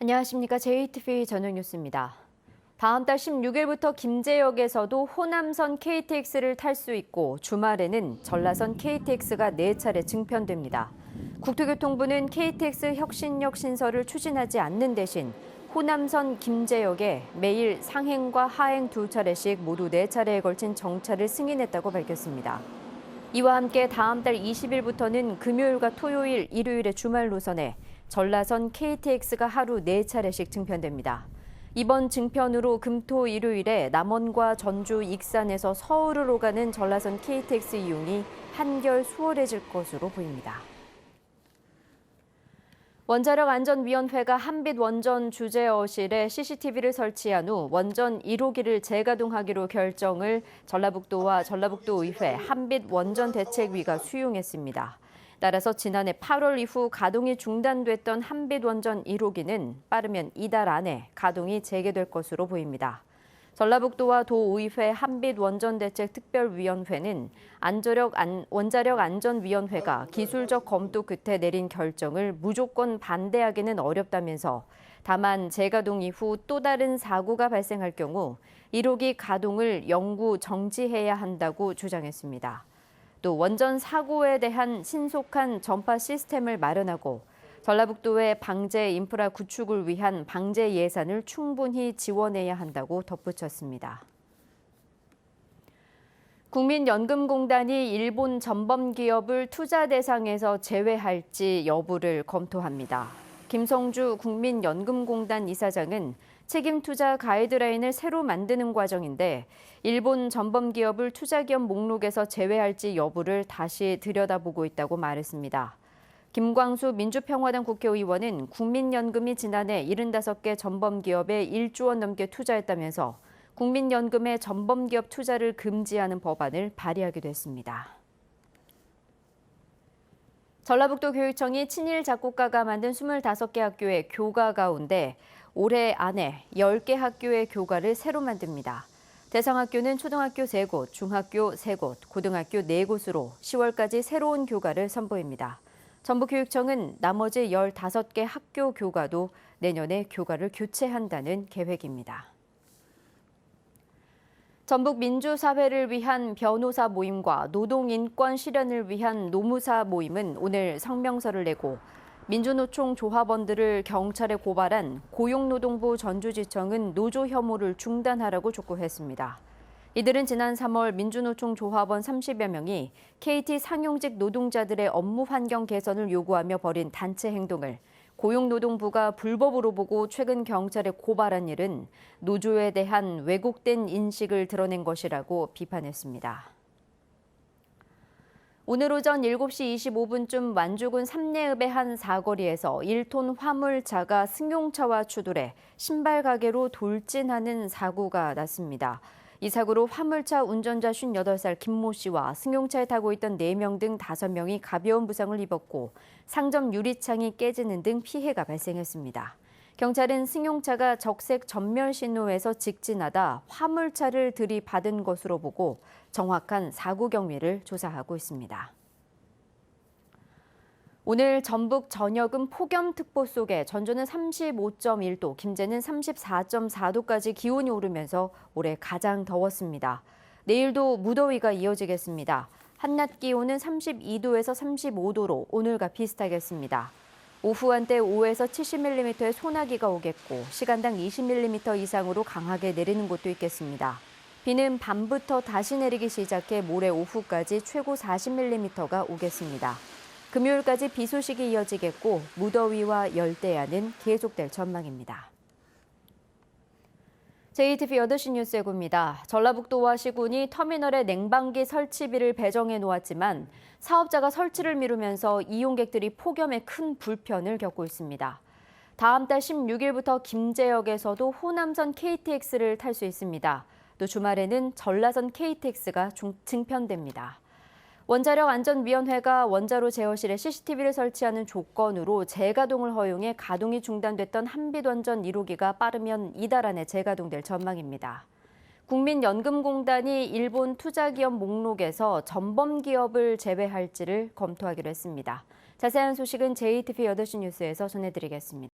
안녕하십니까. JTV 저녁 뉴스입니다. 다음 달 16일부터 김제역에서도 호남선 KTX를 탈 수 있고 주말에는 전라선 KTX가 4차례 증편됩니다. 국토교통부는 KTX 혁신역 신설을 추진하지 않는 대신 호남선 김제역에 매일 상행과 하행 2차례씩 모두 4차례에 걸친 정차를 승인했다고 밝혔습니다. 이와 함께 다음 달 20일부터는 금요일과 토요일, 일요일의 주말 노선에 전라선 KTX가 하루 4차례씩 증편됩니다. 이번 증편으로 금, 토, 일요일에 남원과 전주, 익산에서 서울으로 가는 전라선 KTX 이용이 한결 수월해질 것으로 보입니다. 원자력안전위원회가 한빛 원전 주재어실에 CCTV를 설치한 후 원전 1호기를 재가동하기로 결정을 전라북도와 전라북도의회 한빛 원전대책위가 수용했습니다. 따라서 지난해 8월 이후 가동이 중단됐던 한빛 원전 1호기는 빠르면 이달 안에 가동이 재개될 것으로 보입니다. 전라북도와 도의회 한빛 원전대책특별위원회는 원자력안전위원회가 기술적 검토 끝에 내린 결정을 무조건 반대하기는 어렵다면서 다만 재가동 이후 또 다른 사고가 발생할 경우 1호기 가동을 영구 정지해야 한다고 주장했습니다. 또 원전 사고에 대한 신속한 전파 시스템을 마련하고 전라북도의 방제 인프라 구축을 위한 방제 예산을 충분히 지원해야 한다고 덧붙였습니다. 국민연금공단이 일본 전범 기업을 투자 대상에서 제외할지 여부를 검토합니다. 김성주 국민연금공단 이사장은 책임 투자 가이드라인을 새로 만드는 과정인데 일본 전범 기업을 투자 기업 목록에서 제외할지 여부를 다시 들여다보고 있다고 말했습니다. 김광수 민주평화당 국회의원은 국민연금이 지난해 75개 전범기업에 1조 원 넘게 투자했다면서 국민연금의 전범기업 투자를 금지하는 법안을 발의하기도 했습니다. 전라북도 교육청이 친일 작곡가가 만든 25개 학교의 교가 가운데 올해 안에 10개 학교의 교가를 새로 만듭니다. 대상 학교는 초등학교 3곳, 중학교 3곳, 고등학교 4곳으로 10월까지 새로운 교가를 선보입니다. 전북교육청은 나머지 15개 학교 교가도 내년에 교가를 교체한다는 계획입니다. 전북 민주사회를 위한 변호사 모임과 노동인권 실현을 위한 노무사 모임은 오늘 성명서를 내고 민주노총 조합원들을 경찰에 고발한 고용노동부 전주지청은 노조 혐오를 중단하라고 촉구했습니다. 이들은 지난 3월 민주노총 조합원 30여 명이 KT 상용직 노동자들의 업무 환경 개선을 요구하며 벌인 단체 행동을 고용노동부가 불법으로 보고 최근 경찰에 고발한 일은 노조에 대한 왜곡된 인식을 드러낸 것이라고 비판했습니다. 오늘 오전 7시 25분쯤 완주군 삼례읍의 한 사거리에서 1톤 화물차가 승용차와 추돌해 신발 가게로 돌진하는 사고가 났습니다. 이 사고로 화물차 운전자 58살 김모 씨와 승용차에 타고 있던 4명 등 5명이 가벼운 부상을 입었고 상점 유리창이 깨지는 등 피해가 발생했습니다. 경찰은 승용차가 적색 전멸 신호에서 직진하다 화물차를 들이받은 것으로 보고 정확한 사고 경위를 조사하고 있습니다. 오늘 전북 전역은 폭염특보 속에 전주는 35.1도, 김제는 34.4도까지 기온이 오르면서 올해 가장 더웠습니다. 내일도 무더위가 이어지겠습니다. 한낮 기온은 32도에서 35도로 오늘과 비슷하겠습니다. 오후 한때 5에서 70mm의 소나기가 오겠고 시간당 20mm 이상으로 강하게 내리는 곳도 있겠습니다. 비는 밤부터 다시 내리기 시작해 모레 오후까지 최고 40mm가 오겠습니다. 금요일까지 비 소식이 이어지겠고 무더위와 열대야는 계속될 전망입니다. JTV 8시 뉴스 예고입니다. 전라북도와 시군이 터미널에 냉방기 설치비를 배정해 놓았지만 사업자가 설치를 미루면서 이용객들이 폭염에 큰 불편을 겪고 있습니다. 다음 달 16일부터 김제역에서도 호남선 KTX를 탈 수 있습니다. 또 주말에는 전라선 KTX가 증편됩니다. 원자력안전위원회가 원자로 제어실에 CCTV를 설치하는 조건으로 재가동을 허용해 가동이 중단됐던 한빛원전 1호기가 빠르면 이달 안에 재가동될 전망입니다. 국민연금공단이 일본 투자기업 목록에서 전범기업을 제외할지를 검토하기로 했습니다. 자세한 소식은 JTV 8시 뉴스에서 전해드리겠습니다.